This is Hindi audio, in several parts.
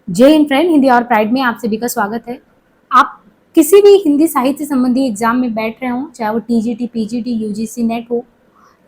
जय हिंद फ्रेंड, हिंदी और प्राइड में आप सभी का स्वागत है। आप किसी भी हिंदी साहित्य संबंधी एग्जाम में बैठ रहे हो, चाहे वो टीजीटी, पीजीटी, यूजीसी नेट हो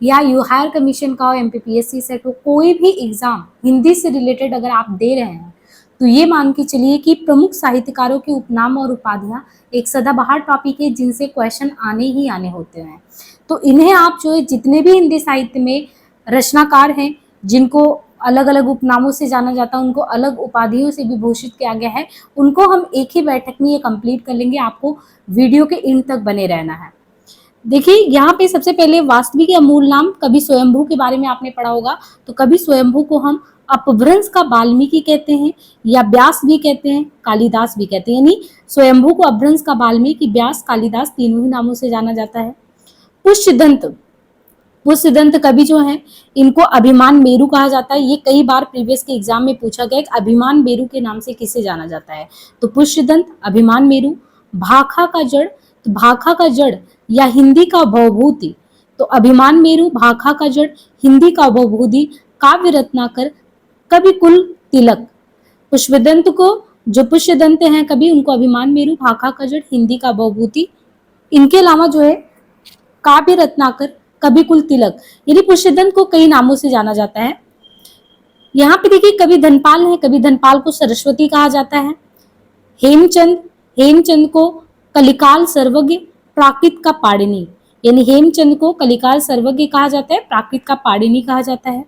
या यू हायर कमीशन का हो, एमपीपीएससी सेट हो, कोई भी एग्जाम हिंदी से रिलेटेड अगर आप दे रहे हैं तो ये मान के चलिए कि प्रमुख साहित्यकारों के उपनाम और उपाधियां एक सदाबहार टॉपिक है जिनसे क्वेश्चन आने ही आने होते हैं। तो इन्हें आप जो है जितने भी हिंदी साहित्य में रचनाकार हैं जिनको अलग अलग उपनामों से जाना जाता है, उनको अलग उपाधियों से भी भूषित किया गया है, उनको हम एक ही बैठक में ये कंप्लीट कर लेंगे। आपको वीडियो के एंड तक बने रहना है। देखिए यहाँ पे सबसे पहले वास्तविक या मूल नाम कवि स्वयंभू के बारे में आपने पढ़ा होगा। तो कवि स्वयंभू को हम अपभ्रंश का वाल्मीकि कहते हैं या व्यास भी कहते हैं, कालिदास भी कहते हैं। यानी स्वयंभू को अपभ्रंश का वाल्मीकि, व्यास, कालिदास तीनों ही नामों से जाना जाता है। पुष्यदंत, पुष्यदंत कवि जो हैं इनको अभिमान मेरु कहा जाता है। ये कई बार प्रीवियस के एग्जाम में पूछा गया कि अभिमान मेरु के नाम से किसे जाना जाता है। तो पुष्यदंत, अभिमान मेरु। भाखा का जड़, तो भाखा का जड़ या हिंदी का भवभूति, तो अभिमान मेरु, भाखा का जड़, हिंदी का भवभूति, काव्य रत्नाकर, कवि कुल तिलक। पुष्यदंत को, जो पुष्यदंत हैं कवि, उनको अभिमान मेरु, भाखा का जड़, हिंदी का भवभूति। इनके अलावा जो है काव्य रत्नाकर, कवि कुल तिलक, यानी पुष्यदंत को कई नामों से जाना जाता है। यहाँ पे देखिए कवि धनपाल है, कवि धनपाल को सरस्वती कहा जाता है। हेमचंद, हेमचंद को कलिकाल सर्वज्ञ, प्राकृत का पाणिनि, यानी हेमचंद को कलिकाल सर्वज्ञ कहा जाता है, प्राकृत का पाणिनि कहा जाता है।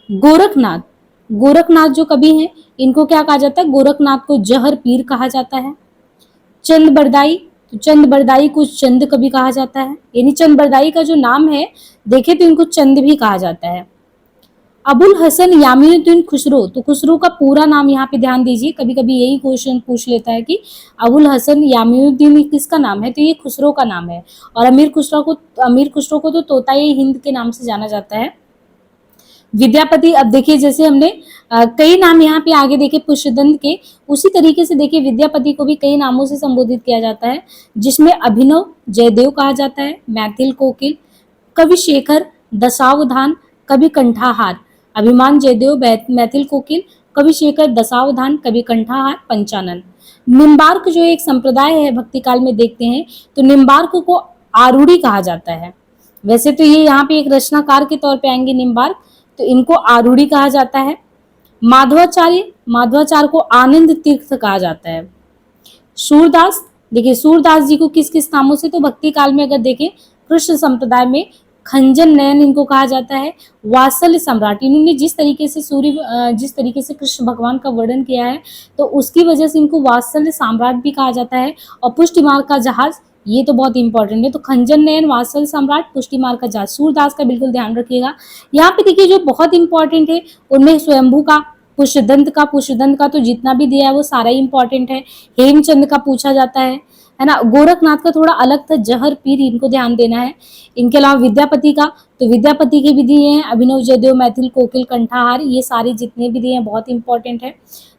गोरखनाथ, गोरखनाथ जो कवि हैं इनको क्या कहा जाता है, गोरखनाथ को जहर पीर कहा जाता है। चंद बरदाई, तो चंद बरदाई को चंद कवि कहा जाता है, यानी चंद बरदाई का जो नाम है देखे तो इनको चंद भी कहा जाता है। अबुल हसन यामीनुद्दीन खुसरो, तो खुसरो का पूरा नाम यहाँ पे ध्यान दीजिए, कभी कभी यही क्वेश्चन पूछ लेता है कि अबुल हसन यामीनुद्दीन किसका नाम है, तो ये खुसरो का नाम है। और अमीर खुसरो को तो तोता ये हिंद के नाम से जाना जाता है। विद्यापति, अब देखिए जैसे हमने कई नाम यहाँ पे आगे देखे पुष्यदंत के, उसी तरीके से देखिए विद्यापति को भी कई नामों से संबोधित किया जाता है, जिसमें अभिनव जयदेव कहा जाता है, मैथिल कोकिल, कवि शेखर, दशावधान, कवि कंठाहार। अभिमान जयदेव, मैथिल कोकिल, कवि शेखर, दशावधान, कवि कंठाहार, पंचानन। निम्बार्क जो एक संप्रदाय है भक्ति काल में देखते हैं, तो निम्बार्क को आरूढ़ी कहा जाता है। वैसे तो ये यहाँ पे एक रचनाकार के तौर पे आएंगे निम्बार्क, तो इनको आरूढ़ी कहा जाता है। माधवाचार्य, माधवाचार्य को आनंद तीर्थ कहा जाता है। सूरदास, देखिए सूरदास जी को किस किस नामों से, तो भक्ति काल में अगर देखें कृष्ण संप्रदाय में खंजन नयन इनको कहा जाता है। वात्सल्य सम्राट, इन्होंने जिस तरीके से कृष्ण भगवान का वर्णन किया है तो उसकी वजह से इनको वात्सल्य सम्राट भी कहा जाता है। और पुष्टिमार्ग का जहाज, ये तो बहुत इंपॉर्टेंट है, तो खंजन नयन, वात्सल्य सम्राट, पुष्टिमार्ग का जहाज, सूरदास का बिल्कुल ध्यान रखिएगा। यहाँ पे देखिए जो बहुत इंपॉर्टेंट है उनमें स्वयंभू का, पुष्यदंत का तो जितना भी दिया है वो सारा ही इंपॉर्टेंट है। हेमचंद का पूछा जाता है ना। गोरखनाथ का थोड़ा अलग था, जहर पीर, इनको ध्यान देना है। इनके अलावा विद्यापति का, तो विद्यापति के भी दिए हैं, अभिनव जयदेव, मैथिल कोकिल, कंठाहार, ये सारे जितने भी दिए हैं बहुत इंपॉर्टेंट है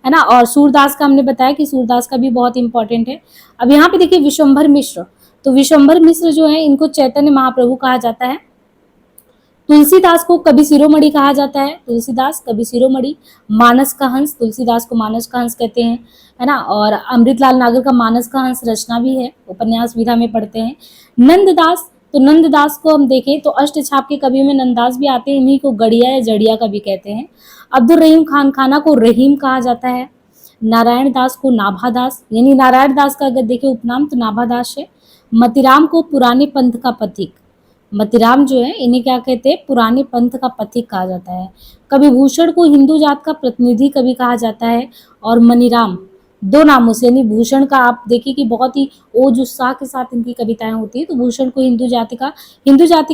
ना। और सूरदास का हमने बताया कि सूरदास का भी बहुत इंपॉर्टेंट है। अब यहाँ पे देखिए विश्वम्भर मिश्र, तो विश्वम्भर मिश्र जो है इनको चैतन्य महाप्रभु कहा जाता है। तुलसीदास को कवि शिरोमणि कहा जाता है, तुलसीदास कवि शिरोमणि। मानस का हंस, तुलसीदास को मानस का हंस कहते हैं, है ना। और अमृतलाल नागर का मानस का हंस रचना भी है, उपन्यास विधा में पढ़ते हैं। नंददास, तो नंददास को हम देखें तो अष्टछाप के कवियों में नंददास भी आते हैं, इन्हीं को गड़िया या जड़िया कवि कहते हैं। अब्दुल रहीम खान खाना को रहीम कहा जाता है। नारायण दास को नाभादास, यानी नारायण दास का अगर देखें उपनाम तो नाभादास है। मतिराम को पुराने पंथ का पथिक, मतिराम जो है इन्हें क्या कहते हैं, पुराने पंथ का पथिक कहा जाता है। कवि भूषण को हिंदू जात का प्रतिनिधि कवि कहा जाता है। और मनीराम, दो नामों से, यानी भूषण का आप देखिए कि बहुत ही ओज उत्साह के साथ इनकी कविताएं होती है, तो भूषण को हिंदू जाति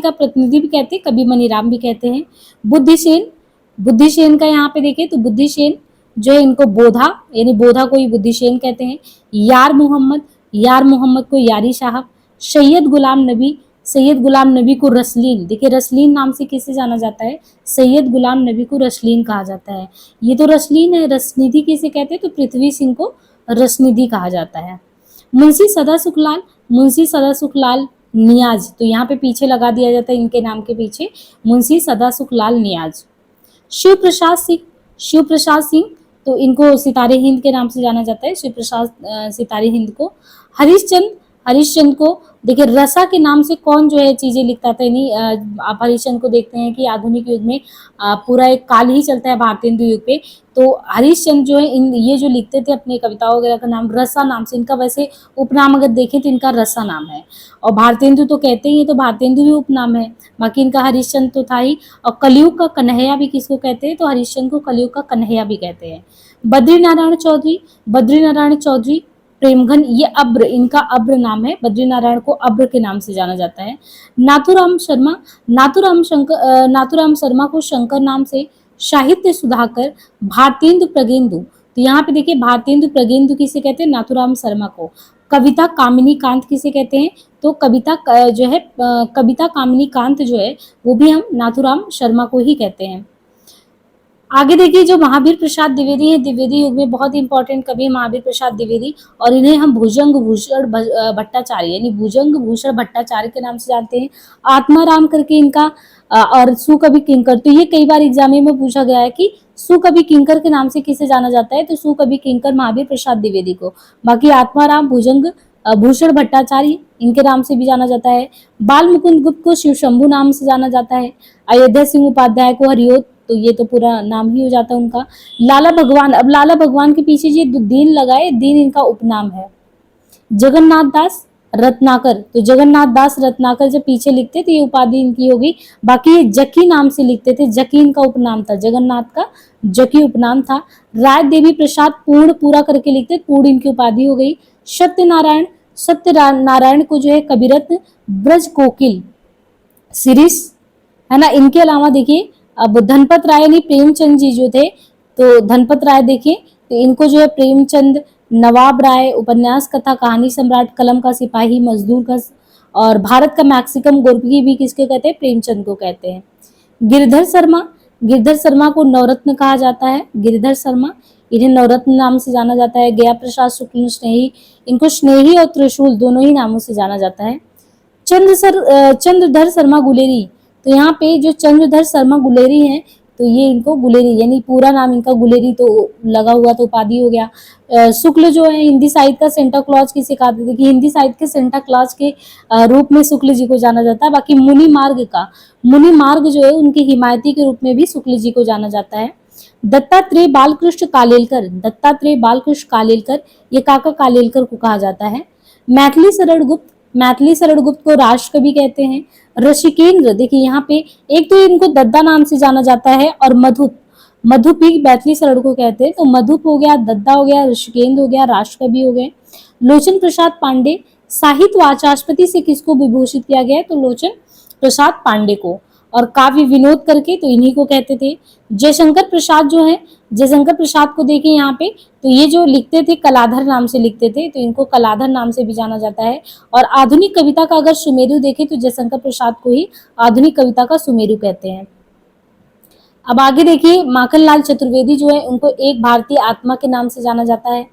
का प्रतिनिधि भी कहते हैं, कवि मनीराम भी कहते हैं। बुद्धिसेन, बुद्धिसेन का यहाँ पे देखें तो बुद्धिसेन जो है इनको बोधा, यानी बोधा को ही बुद्धिसेन कहते हैं। यार मोहम्मद, यार मोहम्मद को यारी साहब। सैयद गुलाम नबी, सैयद गुलाम नबी को रसलीन, देखिए रसलीन नाम से किसे जाना जाता है, सैयद गुलाम नबी को रसलीन कहा जाता है। ये तो रसलीन है, रसनिधि किसे कहते हैं, तो पृथ्वी सिंह को रसनिधि कहा जाता है। मुंशी सदा सुखलाल, मुंशी सदा सुखलाल नियाज, तो यहाँ पे पीछे लगा दिया जाता है इनके नाम के पीछे, मुंशी सदा सुखलाल नियाज। शिव प्रसाद सिंह, शिव प्रसाद सिंह तो इनको सितारे हिंद के नाम से जाना जाता है, शिव प्रसाद सितारे हिंद को। हरिश्चंद्र, हरिश्चंद्र को देखिए रसा के नाम से कौन जो है चीजें लिखता था, नहीं आप हरिश्चंद्र को देखते हैं कि आधुनिक युग में पूरा एक काल ही चलता है भारतेंदु युग पे, तो हरिश्चंद्र जो है इन ये जो लिखते थे अपनी कविताओं वगैरह का नाम रसा नाम से, इनका वैसे उपनाम अगर देखें तो इनका रसा नाम है। और भारतेंदु तो कहते ही, तो भारतेंदु भी उपनाम है, बाकी इनका हरिश्चंद्र तो था ही। और कलयुग का कन्हैया भी किसको कहते हैं, तो हरिश्चंद्र को कलयुग का कन्हैया भी कहते हैं। बद्रीनारायण चौधरी, बद्रीनारायण चौधरी प्रेमघन, ये अब्र, इनका अब्र नाम है, बद्रीनारायण को अब्र के नाम से जाना जाता है। नाथुराम शर्मा, नाथुराम शर्मा को शंकर नाम से, साहित्य सुधाकर, भारतेंदु प्रगेंदु, तो यहाँ पे देखिए भारतेंदु प्रगेंदु किसे कहते हैं, नाथुराम शर्मा को। कविता कामिनी कांत किसे कहते हैं, तो जो है कविता कामिनी कांत जो है वो भी हम नाथुराम शर्मा को ही कहते हैं। आगे देखिए जो महावीर प्रसाद द्विवेदी है, द्विवेदी युग में बहुत इंपॉर्टेंट कवि महावीर प्रसाद द्विवेदी, और इन्हें हम भुजंग भूषण भट्टाचार्य यानी भुजंग भूषण भट्टाचार्य के नाम से जानते हैं। आत्माराम करके इनका और सुकवि किंकर, तो ये कई बार एग्जाम में पूछा गया है कि सुकवि किंकर के नाम से किसे जाना जाता है, तो सुकवि किंकर महावीर प्रसाद द्विवेदी को। बाकी आत्माराम भुजंग भूषण भट्टाचार्य इनके नाम से भी जाना जाता है। बाल मुकुंद गुप्त को शिव शंभु नाम से जाना जाता है। अयोध्या सिंह उपाध्याय को हरिओत, तो ये तो पूरा नाम ही हो जाता है उनका। लाला भगवान, अब लाला भगवान के पीछे ये दीन लगाए, दीन इनका उपनाम है। जगन्नाथ दास रत्नाकर, तो जगन्नाथ दास रत्नाकर जब पीछे लिखते थे ये उपाधि इनकी होगी। बाकी ये जकी नाम से लिखते थे, जकी इनका उपनाम था, जगन्नाथ का जकी उपनाम था। राय देवी प्रसाद पूर्ण पूरा करके लिखते, पूर्ण इनकी उपाधि हो गई। सत्यनारायण, सत्यनारायण को जो है कविरत्न, ब्रज कोकिल, शिरीष, है ना। इनके अलावा देखिए अब धनपत राय यानी प्रेमचंद जी जो थे, तो धनपत राय देखिए तो इनको जो है प्रेमचंद, नवाब राय, उपन्यास कथा कहानी सम्राट, कलम का सिपाही, मजदूर का, और भारत का मैक्सिकम गोरकी भी किसके कहते हैं, प्रेमचंद को कहते हैं। गिरधर शर्मा, गिरधर शर्मा को नवरत्न कहा जाता है, गिरधर शर्मा, इन्हें नवरत्न नाम से जाना जाता है। गया प्रसाद शुक्ल स्नेही, इनको स्नेही और त्रिशूल दोनों ही नामों से जाना जाता है। चंद्रधर शर्मा गुलेरी, तो यहाँ पे जो चंद्रधर शर्मा गुलेरी हैं, तो ये इनको गुलेरी यानी पूरा नाम इनका गुलेरी तो लगा हुआ तो उपाधि हो गया। शुक्ल जो है हिंदी साहित्य का सेंटा क्लॉज किसे कहते थे, कि हिंदी साहित्य के सेंटा क्लॉज के रूप में शुक्ल जी को जाना जाता है। बाकी मुनि मार्ग जो है उनके हिमायती के रूप में भी शुक्ल जी को जाना जाता है। दत्तात्रेय बालकृष्ण कालेलकर, दत्तात्रेय बालकृष्ण कालेलकर, ये काका कालेलकर को कहा जाता है। मैथिली शरण गुप्त, मैथिली शरण गुप्त को राष्ट्रकवि कहते हैं। ऋषिकेंद्र, देखिए यहाँ पे एक तो इनको दद्दा नाम से जाना जाता है, और मधुप भी मैथिली शरण को कहते हैं, तो मधुप हो गया, दद्दा हो गया, ऋषिकेंद्र हो गया, राष्ट्रकवि हो गए। लोचन प्रसाद पांडे, साहित्य वाचस्पति से किसको विभूषित किया गया है, तो लोचन प्रसाद पांडे को। और काव्य विनोद करके तो इन्हीं को कहते थे। जयशंकर प्रसाद जो है, जयशंकर प्रसाद को देखिए यहाँ पे, तो ये जो लिखते थे कलाधर नाम से लिखते थे, तो इनको कलाधर नाम से भी जाना जाता है। और आधुनिक कविता का अगर सुमेरु देखें तो जयशंकर प्रसाद को ही आधुनिक कविता का सुमेरु कहते हैं। अब आगे देखिए माखनलाल चतुर्वेदी जो है उनको एक भारतीय आत्मा के नाम से जाना जाता है।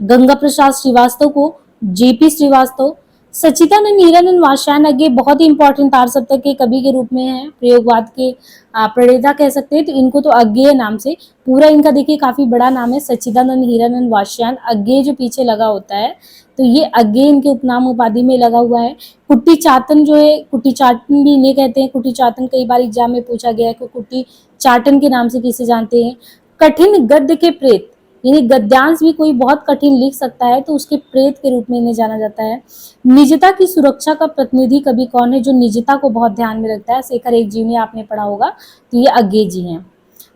गंगा प्रसाद श्रीवास्तव को जेपी श्रीवास्तव। सच्चिदानंद हीरानंद वात्स्यायन अज्ञे बहुत ही इंपॉर्टेंट तार सप्तक के कवि के रूप में है, प्रयोगवाद के प्रणेता कह सकते हैं, तो इनको तो अज्ञेय नाम से, पूरा इनका देखिए काफी बड़ा नाम है सच्चिदानंद हीरानंद वात्स्यायन, अज्ञेय जो पीछे लगा होता है तो ये अज्ञेय इनके उपनाम उपाधि में लगा हुआ है। कुट्टी चातन जो है, कुट्टी चाटन भी इन्हें कहते हैं, कुट्टी चातन कई बार एग्जाम में पूछा गया है कि कुट्टी चाटन के नाम से किसे जानते हैं। कठिन गद्य के प्रेत, यानी गद्यांश भी कोई बहुत कठिन लिख सकता है तो उसके प्रेत के रूप में इन्हें जाना जाता है। निजता की सुरक्षा का प्रतिनिधि कवि कौन है, जो निजता को बहुत ध्यान में रखता है, शेखर एक जी ने आपने पढ़ा होगा, तो ये अज्ञेय जी हैं।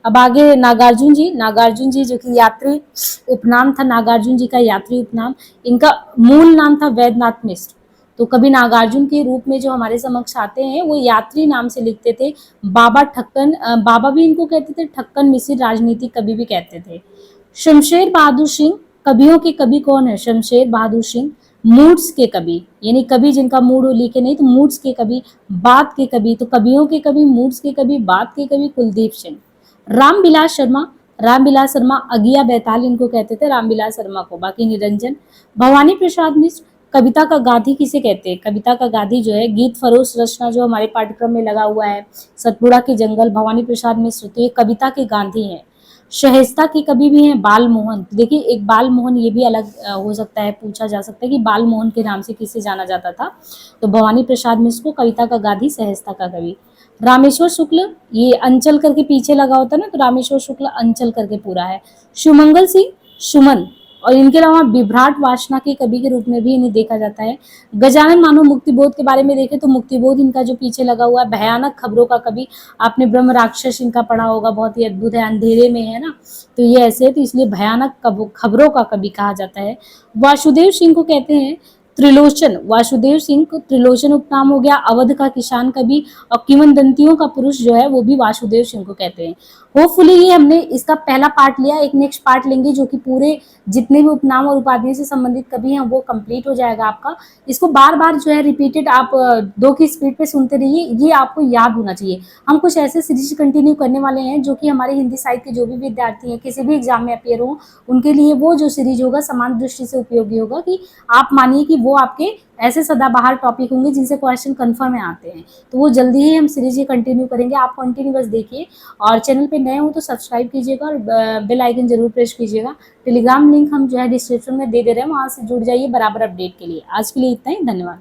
अब आगे नागार्जुन जी, नागार्जुन जी जो कि यात्री उपनाम था, नागार्जुन जी का यात्री उपनाम, इनका मूल नाम था वैद्यनाथ मिश्र, तो कभी नागार्जुन के रूप में जो हमारे समक्ष आते हैं वो यात्री नाम से लिखते थे। बाबा ठक्कन, बाबा भी इनको कहते थे, ठक्कन मिश्र राजनीतिक कवि भी कहते थे। शमशेर बहादुर सिंह, कवियों के कवि कौन है, शमशेर बहादुर सिंह। मूड्स के कवि, यानी कवि जिनका मूड हो लिखे नहीं तो मूड्स के कवि। बात के कवि, तो कवियों के कवि, मूड्स के कवि, बात के कवि कुलदीप सिंह। रामविलास शर्मा, रामविलास शर्मा अगिया बैताल इनको कहते थे, रामविलास शर्मा को। बाकी निरंजन। भवानी प्रसाद मिश्र, कविता का गांधी किसे कहते हैं, कविता का गांधी जो है गीत फरोश रचना जो हमारे पाठ्यक्रम में लगा हुआ है, सतपुड़ा के जंगल, भवानी प्रसाद मिश्र, तो ये कविता के गांधी हैं। शाइस्ता के कवि भी हैं बाल मोहन। देखिए एक बाल मोहन ये भी अलग हो सकता है, पूछा जा सकता है कि बाल मोहन के नाम से किसे जाना जाता था। तो भवानी प्रसाद मिश्र को कविता का गादी, शाइस्ता का कवि। रामेश्वर शुक्ल, ये अंचल करके पीछे लगा होता है ना, तो रामेश्वर शुक्ल अंचल करके पूरा है। सुमंगल सिंह सुमन, और इनके अलावा विभ्राट वासना के कवि के रूप में भी इन्हें देखा जाता है। गजानन मानो मुक्तिबोध के बारे में देखें तो मुक्तिबोध इनका जो पीछे लगा हुआ है, भयानक खबरों का कवि। आपने ब्रह्म राक्षस इनका पढ़ा होगा, बहुत ही अद्भुत है, अंधेरे में है ना, तो ये ऐसे है, तो इसलिए भयानक खबरों का कवि कहा जाता है। वासुदेव सिंह को कहते हैं त्रिलोचन, वासुदेव सिंह को त्रिलोचन उपनाम हो गया। अवध का किसान कवि और किंवदंतियों का पुरुष जो है वो भी वासुदेव सिंह को कहते हैं। होपफुली ये हमने इसका पहला पार्ट लिया, एक नेक्स्ट पार्ट लेंगे जो कि पूरे जितने भी उपनाम और उपाधियों से संबंधित कवि हैं वो कंप्लीट हो जाएगा आपका। इसको बार बार जो है रिपीटेड आप 2 की स्पीड पे सुनते रहिए, ये आपको याद होना चाहिए। हम कुछ ऐसे सीरीज कंटिन्यू करने वाले हैं जो कि हमारे हिंदी साहित्य के जो भी विद्यार्थी हैं किसी भी एग्जाम में अपेयर हो, उनके लिए वो जो सीरीज होगा समान दृष्टि से उपयोगी होगा, कि आप मानिए कि वो आपके ऐसे सदाबहार टॉपिक होंगे जिनसे क्वेश्चन कन्फर्म में आते हैं। तो वो जल्दी ही हम सीरीज ये कंटिन्यू करेंगे, आप कंटिन्यू बस देखिए। और चैनल पे नए हो तो सब्सक्राइब कीजिएगा और बेल आइकन जरूर प्रेस कीजिएगा। टेलीग्राम लिंक हम जो है डिस्क्रिप्शन में दे रहे हैं, वहाँ से जुड़ जाइए बराबर अपडेट के लिए। आज के लिए इतना ही, धन्यवाद।